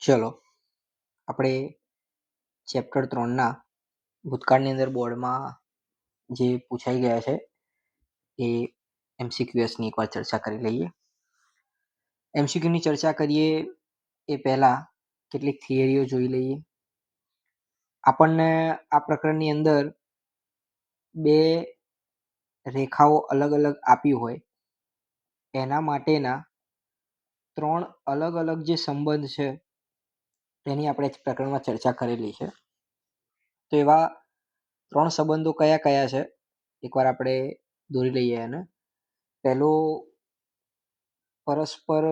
ચલો આપણે ચેપ્ટર 3ના ભૂતકાળની અંદર બોર્ડમાં જે પૂછાઈ ગયા છે એ એમસીક્યુએસની એકવાર ચર્ચા કરી લઈએ. એમસીક્યુની ચર્ચા કરીએ એ પહેલાં કેટલીક થિયરીઓ જોઈ લઈએ. આપણને આ પ્રકરણની અંદર બે રેખાઓ અલગ અલગ આપી હોય એના માટેના 3 અલગ અલગ જે સંબંધ છે એની આપણે પ્રકરણમાં ચર્ચા કરેલી છે. તો એવા 3 સંબંધો કયા કયા છે એકવાર આપણે દોરી લઈએ એને. પહેલો પરસ્પર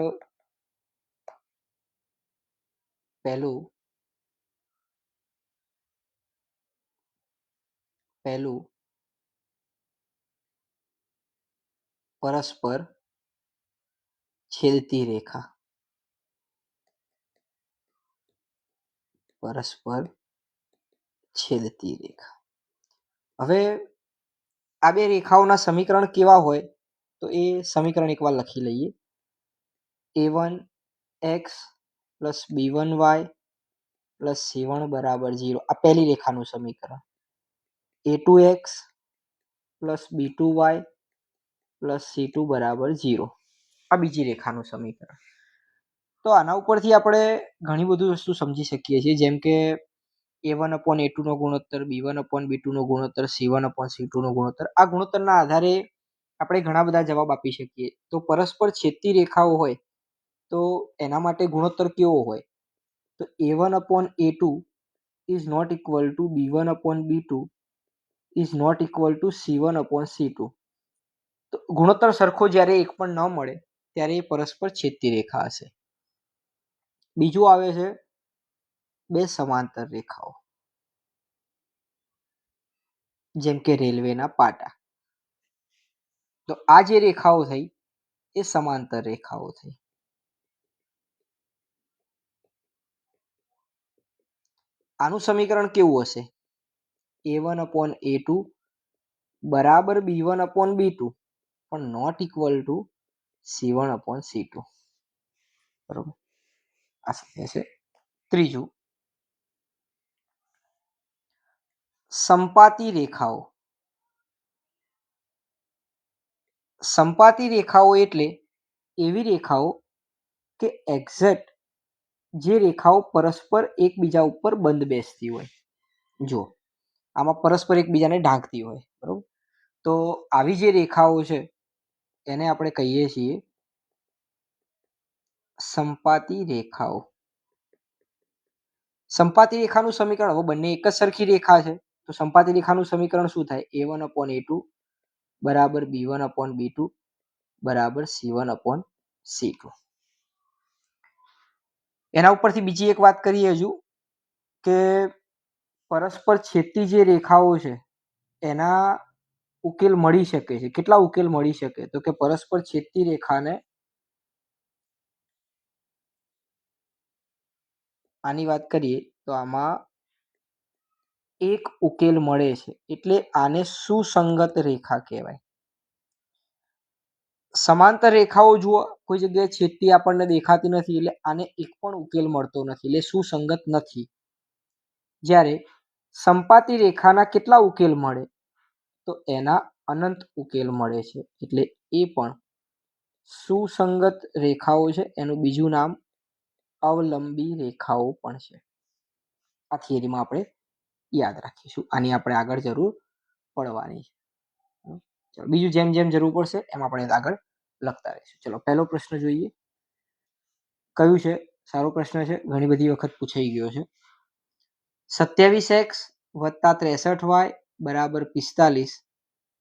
છેદતી રેખા. હવે આ બે રેખાઓના સમીકરણ કેવા હોય તો એ સમીકરણ એકવાર લખી લઈએ. a1x plus b1y plus c1 બરાબર 0 આ પહેલી રેખાનું સમીકરણ. a2x plus b2y plus c2 બરાબર 0 આ બીજી રેખાનું સમીકરણ. તો આના ઉપરથી આપણે ઘણી બધી વસ્તુ સમજી શકીએ છીએ, જેમ કે a1 અપોન a2 નો ગુણોત્તર, b1 અપોન b2 નો ગુણોત્તર, c1 અપોન c2 નો ગુણોત્તર. આ ગુણોત્તરના આધારે આપણે ઘણા બધા જવાબ આપી શકીએ. તો પરસ્પર છેદતી રેખાઓ હોય તો એના માટે ગુણોત્તર કેવો હોય તો a1 upon a2 is not equal to b1 upon b2 is not equal to c1 upon c2. તો ગુણોત્તર સરખો જ્યારે એક પણ ન મળે ત્યારે એ પરસ્પર છેદતી રેખા હશે. બીજું આવે છે બે સમાંતર રેખાઓ, જેમ કે રેલવેના પાટા. તો આ જે રેખાઓ થઈ એ સમાંતર રેખાઓ થઈ. આનું સમીકરણ કેવું હશે? a1 અપોન a2 બરાબર b1 અપોન b2 પણ not equal to c1 upon c2. બરોબર, આ છે. ત્રીજું, સંપાતી રેખાઓ. સંપાતી રેખાઓ એટલે એવી રેખાઓ કે એક્ઝેક્ટ જે રેખાઓ પરસ્પર એકબીજા ઉપર બંધ બેસતી હોય. જો આમાં પરસ્પર એકબીજાને ઢાંકતી હોય, બરોબર. તો આવી જે રેખાઓ છે એને આપણે કહીએ છીએ સંપાતી રેખાઓ. સંપાતી રેખાનું સમીકરણ, હવે બંને એક જ સરખી રેખા છે તો સંપાતી રેખાનું સમીકરણ શું થાય? a1 અપોન a2 બરાબર b1 અપોન b2 બરાબર c1 અપોન c2. એના ઉપરથી બીજી એક વાત કરીએ હજુ કે પરસ્પર છેદતી જે રેખાઓ છે એના ઉકેલ મળી શકે છે. કેટલા ઉકેલ મળી શકે? તો કે પરસ્પર છેદતી રેખાને આની વાત કરીએ તો આમાં એક ઉકેલ મળે છે એટલે આને સુસંગત રેખા કહેવાય. સમાંતર રેખાઓ જુઓ કોઈ જગ્યાએ છેદતી આપણને દેખાતી નથી એટલે આને એક પણ ઉકેલ મળતો નથી એટલે સુસંગત નથી. જ્યારે સંપાતી રેખાના કેટલા ઉકેલ મળે? તો એના અનંત ઉકેલ મળે છે એટલે એ પણ સુસંગત રેખાઓ છે. એનું બીજું નામ અવલંબી રેખાઓ પણ છે. આ થિયરીમાં આપણે યાદ રાખીશું, આની આપણે આગળ જરૂર પડવાની છે. બીજું જેમ જેમ જરૂર પડશે એમ આપણે આગળ લખતા રહીશું. ચલો પહેલો પ્રશ્ન જોઈએ. કયું છે? સારો પ્રશ્ન છે, ઘણી બધી વખત પૂછાઈ ગયો છે. 27x વત્તા 63y બરાબર 45,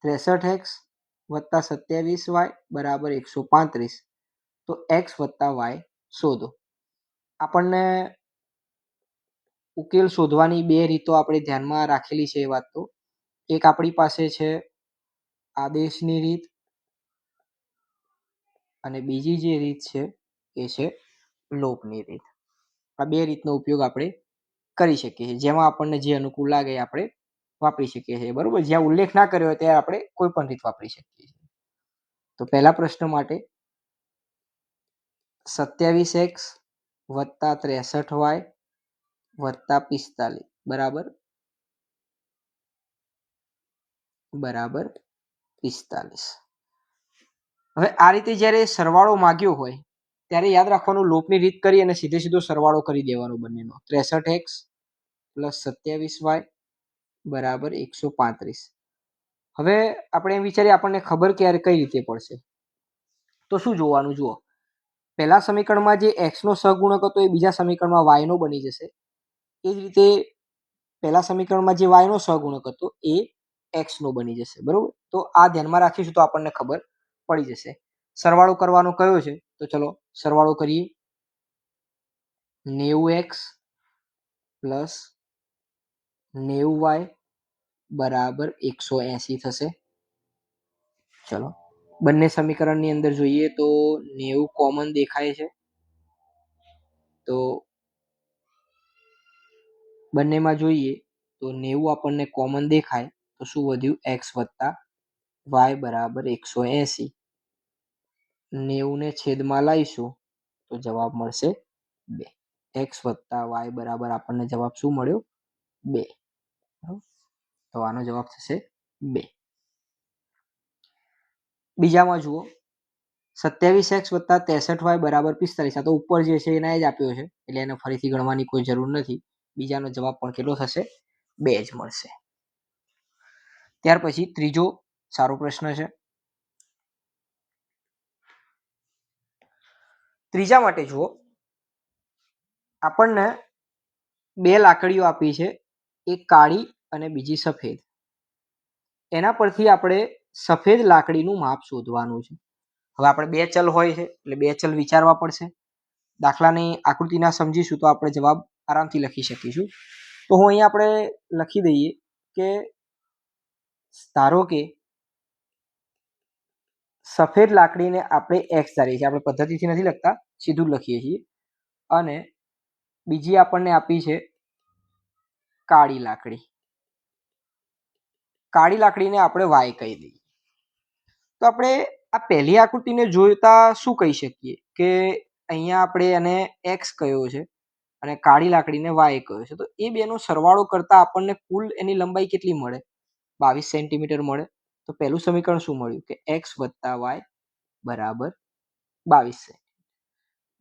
63x વત્તા 27y બરાબર 135. તો x વત્તા y શોધો. આપણને ઉકેલ શોધવાની બે રીતો આપણે ધ્યાનમાં રાખેલી છે. એ વાત તો એક આપણી પાસે છે આદેશની રીત અને બીજી જે રીત છે એ છે લોપની રીત. આ બે રીતનો ઉપયોગ આપણે કરી શકીએ છીએ, જેમાં આપણને જે અનુકૂળ લાગે એ આપણે વાપરી શકીએ છીએ. બરોબર, જ્યાં ઉલ્લેખ ના કર્યો હોય ત્યાં આપણે કોઈ પણ રીત વાપરી શકીએ છીએ. તો પહેલા પ્રશ્ન માટે 27x વત્તા 63y વત્તા 45 બરાબર 45. હવે આ રીતે જ્યારે સરવાળો માગ્યો હોય ત્યારે યાદ રાખવાનું, લોપની રીત કરી અને સીધો સરવાળો કરી દેવાનો બંનેનો. 63x પ્લસ 27y બરાબર 135. હવે આપણે એમ વિચારીએ આપણને ખબર કે યાર કઈ રીતે પડશે, તો શું જોવાનું, જુઓ પહેલા સમીકરણમાં જે x નો સહગુણક હતો એ બીજા સમીકરણમાં y નો બની જશે. એ જ રીતે પહેલા સમીકરણમાં જે y નો સહગુણક હતો એ x નો બની જશે. બરોબર, તો આ ધ્યાનમાં રાખીશું તો આપણને ખબર પડી જશે. સરવાળો કરવાનો કયો છે, તો ચલો સરવાળો કરીએ. 90x પ્લસ 90y બરાબર 180 થશે. ચલો બંને સમીકરણની અંદર જોઈએ તો 90 કોમન દેખાય છે, તો બંનેમાં જોઈએ તો 90 આપણને કોમન દેખાય તો શું વધ્યું, x વત્તા y બરાબર 180. 90 ને છેદમાં લાવીશું તો જવાબ મળશે 2. x વત્તા y બરાબર આપણને જવાબ શું મળ્યો, 2. તો આનો જવાબ થશે 2. બીજામાં જુઓ 27x વત્તા 63y બરાબર 45. આ તો ઉપર જે છે એના જ આપ્યો છે એટલે એને ફરીથી ગણવાની કોઈ જરૂર નથી. બીજાનો જવાબ પણ કેટલો થશે, 2 જ મળશે. ત્યાર પછી ત્રીજો સારો પ્રશ્ન છે. ત્રીજા માટે જુઓ, આપણને 2 લાકડીઓ આપી છે, એક કાળી અને બીજી સફેદ. એના પરથી આપણે સફેદ લાકડીનું માપ શોધવાનું છે. હવે આપણે 2 ચલ હોય છે એટલે 2 ચલ વિચારવા પડશે. દાખલાની આકૃતિના સમજીશું તો આપણે જવાબ આરામથી લખી શકીશું. તો હું અહીંયા આપણે લખી દઈએ કે ધારો કે સફેદ લાકડીને આપણે x ધારીએ છીએ, આપણે પદ્ધતિથી નથી લખતા, સીધું જ લખીએ છીએ. અને બીજી આપણને આપી છે કાળી લાકડી. કાળી લાકડીને આપણે y કહી દઈએ. તો આપણે આ પહેલી આકૃતિને જોતા શું કહી શકીએ કે અહીંયા આપણે એને x કહ્યો છે અને કાળી લાકડીને y કહ્યો છે, તો એ બેનો સરવાળો કરતા આપણને કુલ એની લંબાઈ કેટલી મળે, 22 સેન્ટીમીટર મળે. તો પહેલું સમીકરણ શું મળ્યું કે x વત્તા y બરાબર 22.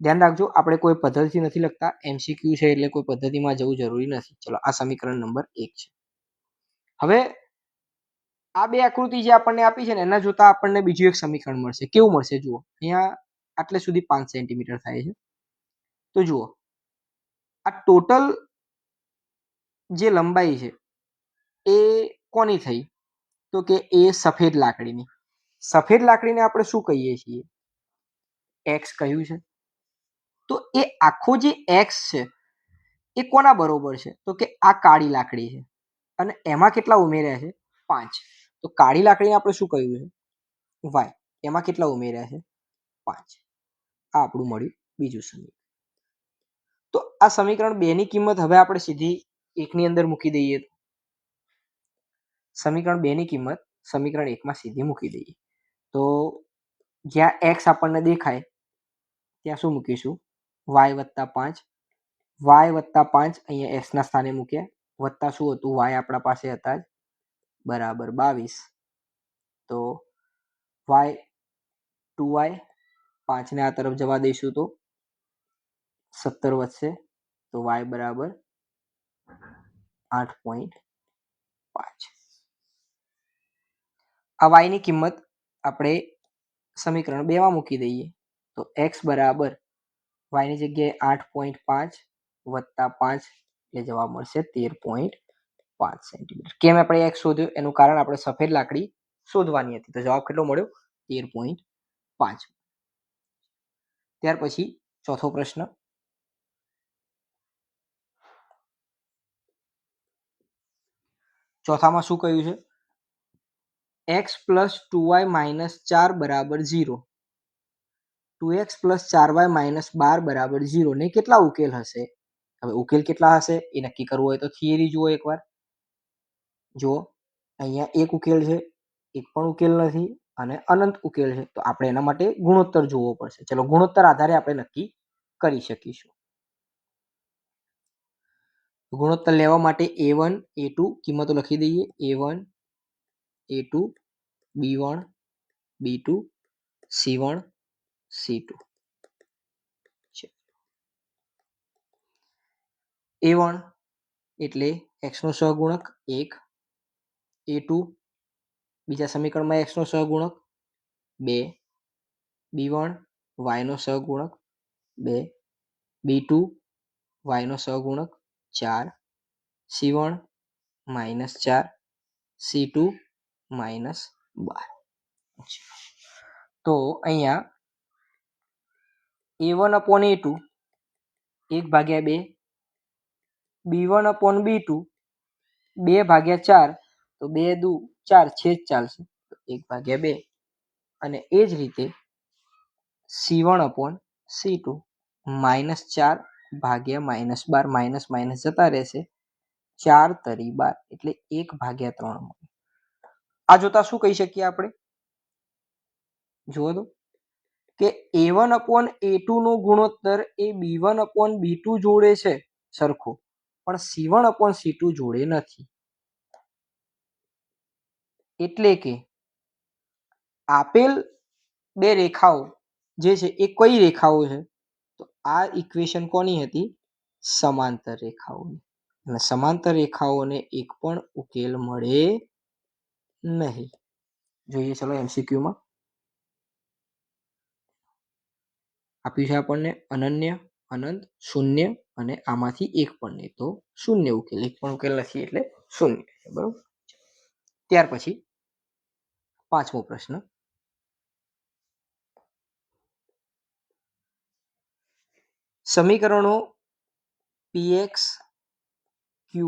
ધ્યાન રાખજો, આપણે કોઈ પદ્ધતિ નથી લખતા, MCQ છે એટલે કોઈ પદ્ધતિમાં જવું જરૂરી નથી. ચલો આ સમીકરણ નંબર 1 છે. હવે આ 2 આકૃતિ જે આપણને આપી છે ને એના જોતા આપણને બીજું એક સમીકરણ મળશે. કેવું મળશે, જુઓ અહીંયા આટલે સુધી 5 સેન્ટીમીટર થાય છે. તો જુઓ આ ટોટલ જે લંબાઈ છે એ કોની થઈ, તો કે એ સફેદ લાકડીની. સફેદ લાકડીને આપણે શું કહીએ છીએ, x કહ્યું છે. તો એ આખો જે x છે એ કોના બરોબર છે, તો કે આ કાળી લાકડી છે અને એમાં કેટલા ઉમેર્યા છે, 5. તો કાળી લાકડીને આપણે શું કહ્યું છે, y. એમાં કેટલા ઉમેર્યા છે, 5. આ આપણું મળ્યું બીજું સમીકરણ. તો આ સમીકરણ 2 ની કિંમત હવે આપણે સીધી 1 ની અંદર મૂકી દઈએ. સમીકરણ 2 ની કિંમત સમીકરણ 1 માં સીધી મૂકી દઈએ. તો જ્યાં x આપણને દેખાય ત્યાં શું મૂકીશું, y વત્તા 5. y વત્તા 5 અહીંયા x ના સ્થાને મૂક્યા, વત્તા શું હતું, y આપણા પાસે હતા જ બરાબર 22. તો y 2y 5 ને આ તરફ જવા દઈશું તો 17 વધશે. તો y બરાબર 8.5. આ y ની કિંમત આપણે સમીકરણ 2 માં મૂકી દઈએ. તો x બરાબર y ની જગ્યાએ 8.5 વત્તા 5 એટલે જવાબ મળશે 13.5 સેન્ટીમીટર. કેમ આપણે x શોધ્યો, એનું કારણ આપણે સફેદ લાકડી શોધવાની હતી. તો જવાબ કેટલો મળ્યો, 13.5. ત્યાર પછી ચોથો પ્રશ્ન. ચોથામાં શું કહ્યું છે, x પ્લસ 2y માઇનસ 4 બરાબર 0. 2x પ્લસ 4y માઇનસ 12 બરાબર 0 ને કેટલા ઉકેલ હશે. હવે ઉકેલ કેટલા હશે એ નક્કી કરવું હોય તો થિયરી જુઓ એકવાર. જુઓ અહીંયા એક ઉકેલ છે, એક પણ ઉકેલ નથી અને અનંત ઉકેલ છે. તો આપણે એના માટે ગુણોત્તર જોવો પડશે. ચલો ગુણોત્તર આધારે આપણે નક્કી કરી શકીશું. ગુણોત્તર લેવા માટે A1 A2 કિંમતો લખી દઈએ. A1 A2 B1 B2 C1 C2. A1 એટલે x નો સહગુણક 1, A2 બીજા સમીકરણમાં x નો સહગુણક 2, B1 y નો સહગુણક 2, B2 y નો સહગુણક 4, C1 -4, C2 -12. તો અહીંયા A1 upon A2 1/2, B1 upon B2 2/4, તો 2 દુ 4 છેદ ચાલશે, 1/2. અને એ જ રીતે C1 upon C2 -4 ભાગ્યા -12, માઇનસ માઇનસ જતા રહેશે, 4 તરી 12 એટલે 1/3 મળે. આ જોતા શું કહી શકીએ આપણે? જુઓ તો કે A1 upon A2 નો ગુણોત્તર એ B1 upon B2 જોડે છે સરખો, પણ C1 upon C2 જોડે નથી. એટલે કે આપેલ બે રેખાઓ જે છે એ કઈ રેખાઓ છે? તો આ ઇક્વેશન કોની હતી? સમાંતર રેખાઓની. અને સમાંતર રેખાઓને એક પણ ઉકેલ મળે નહીં. જોઈએ ચલો MCQ માં આપ્યું છે આપણને અનન્ય, અનંત, શૂન્ય અને આમાંથી એક પણ નહીં, તો શૂન્ય ઉકેલ. એક પણ ઉકેલ નથી એટલે શૂન્ય. બરોબર. ત્યાર પછી 5મો પ્રશ્ન. સમીકરણો px qy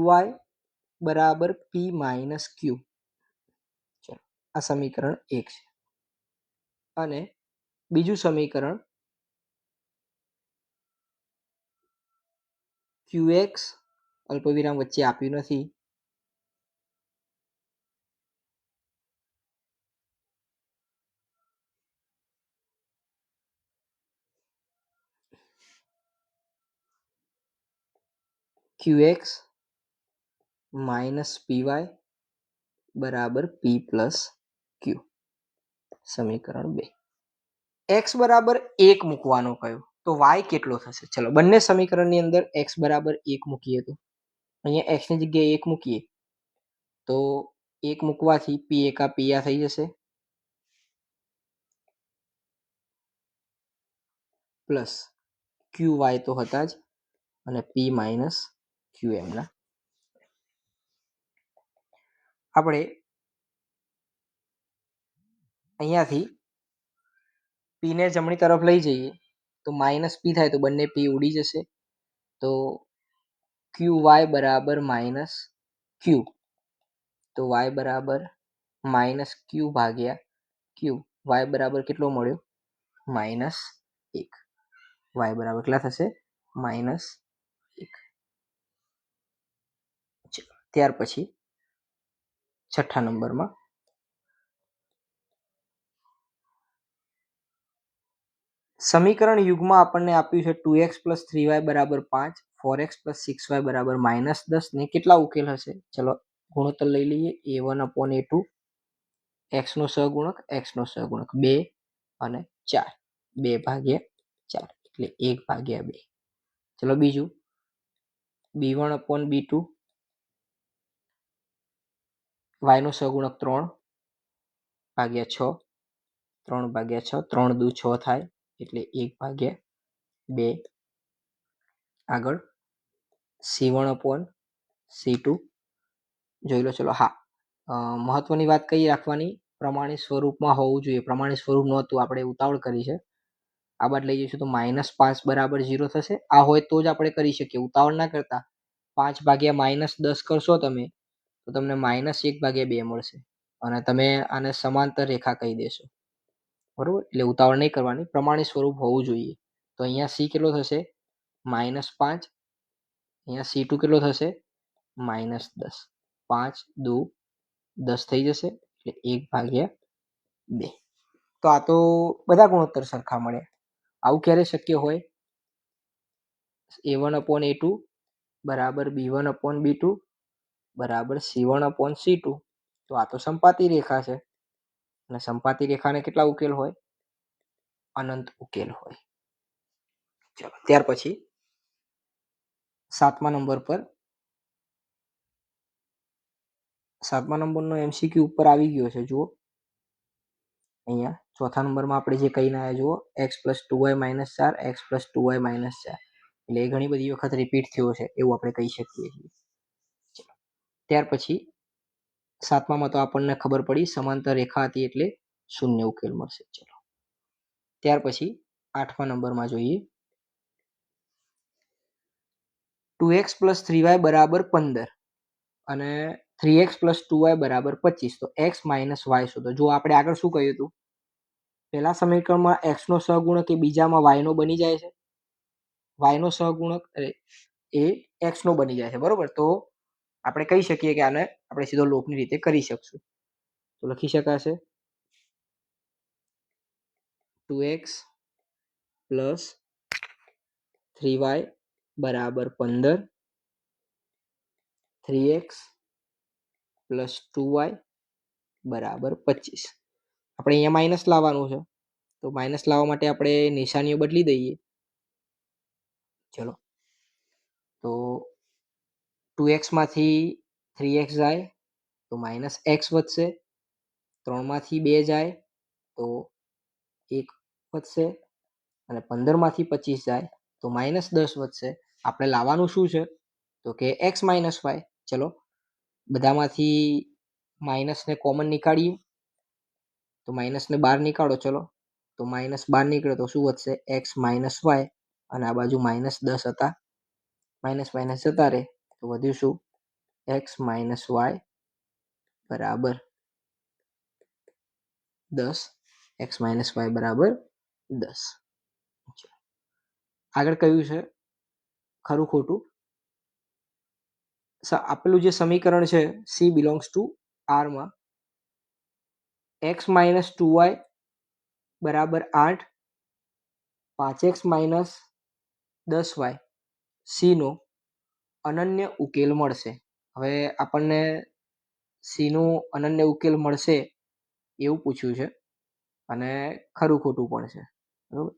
બરાબર p માઇનસ q. આ સમીકરણ 1 છે. અને બીજું સમીકરણ qx અલ્પવિરામ વચ્ચે આપ્યું નથી, qx માઇનસ py બરાબર p પ્લસ q. સમીકરણ 2. x બરાબર 1 મૂકવાનો કયો, તો y કેટલો થશે? ચલો બંને સમીકરણની અંદર x બરાબર 1 મૂકીએ, તો અહીંયા x ની જગ્યાએ 1 મૂકીએ તો 1 મૂકવાથી p એકા p આ થઈ જશે, પ્લસ qy તો હતા જ અને p માઇનસ qm ના. આપણે અહીંયાથી p ને જમણી તરફ લઈ જઈએ તો માઇનસ p થાય, તો બંને p ઉડી જશે, તો qy બરાબર માઇનસ q, તો y બરાબર માઇનસ q ભાગ્યા q. y બરાબર કેટલો મળ્યો? -1. y બરાબર કેટલા થશે? -1. ત્યાર પછી 6થા નંબરમાં સમીકરણ યુગમાં આપણને આપ્યું છે 2x + 3y બરાબર 5, 4x + 6y બરાબર -10 ને કેટલા ઉકેલ હશે? ચલો ગુણોત્તર લઈ લઈએ. A1 upon A2 x નો સહગુણક 2 અને 4, 2/4 એટલે 1/2. ચલો બીજું B1 upon B2 y નો સહગુણક 3/6, 3/6, 3 દુ 6 થાય એટલે 1/2. આગળ C1 upon C2 જોઈ લો. ચલો હા, મહત્વની વાત કઈ રાખવાની? પ્રમાણિત સ્વરૂપમાં હોવું જોઈએ. પ્રમાણિત સ્વરૂપ નહોતું, આપણે ઉતાવળ કરી છે. આ બાદ લઈ જઈશું તો -5 બરાબર 0 થશે. આ હોય તો જ આપણે કરી શકીએ, ઉતાવળ ના કરતા. 5/-10 કરશો તમે તો તમને -1/2 મળશે અને તમે આને સમાંતર રેખા કહી દેશો. બરોબર, એટલે ઉતાવળ નહીં કરવાની, પ્રમાણિત સ્વરૂપ હોવું જોઈએ. તો અહીંયા C કેટલો થશે? -5. અહીંયા C2 કેટલો થશે? -10. 5 દુ 10 થઈ જશે એટલે 1/2. તો આ તો બધા ગુણોત્તર સરખા મળે. આવું ક્યારે શક્ય હોય? A1 upon A2 બરાબર B1/B2 બરાબર C1/C2. તો આ તો સંપાતી રેખા છે અને સંપાતી રેખાને કેટલા ઉકેલ હોય? અનંત ઉકેલ હોય. ચલો ત્યાર પછી 7મા નંબરનો MCQ ઉપર આવી ગયો છે. જુઓ અહીંયા 4થા નંબરમાં આપણે જે કહીને આવ્યા જુઓ x + 2y - 4 x + 2y - 4 એટલે એ ઘણી બધી વખત રિપીટ થયો છે એવું આપણે કહી શકીએ છીએ. ત્યાર પછી 7મામાં તો આપણને ખબર પડી સમાંતર રેખા હતી એટલે શૂન્ય ઉકેલ મળશે. ચલો ત્યાર પછી 8મા નંબરમાં જોઈએ 2x + 3y = 15 અને 3x + 2y = 25. તો x - y શોધો. જો આપણે આગળ શું કહ્યું હતું? પહેલા સમીકરણમાં x નો સહગુણક એ બીજામાં y નો બની જાય છે. y નો સહગુણક એ x નો બની જાય છે. બરોબર. તો આપણે કહી શકીએ કે આને આપણે સીધો લોપની રીતે કરી શકશું. તો લખી શકાશે 2x + 3y = 15 3x + 2y = 25. આપણે અહીંયા માઇનસ લાવવાનું છે તો માઇનસ લાવવા માટે આપણે નિશાનીઓ બદલી દઈએ. ચલો તો 2x માંથી 3x જાય તો -x વધશે. 3 માંથી 2 જાય તો 1 વધશે અને 15 માંથી 25 જાય તો -10 વધશે. આપણે લાવવાનું શું છે? તો કે x - y. ચલો બધામાંથી માઇનસને કોમન નીકાળીએ તો માઇનસને બહાર નીકાળો. ચલો તો -12 નીકળે તો શું વધશે? x - y અને આ બાજુ -10 હતા માઇનસ જતા રહે તો વધ્યું શું? x - y બરાબર 10. x - y બરાબર 10. આગળ કયું છે ખરું ખોટું? આપેલું જે સમીકરણ છે C belongs to R માં x - 2y બરાબર 8 5x - 10y C નો અનન્ય ઉકેલ મળશે. હવે આપણને C નો અનન્ય ઉકેલ મળશે એવું પૂછ્યું છે અને ખરું ખોટું પણ છે. બરોબર.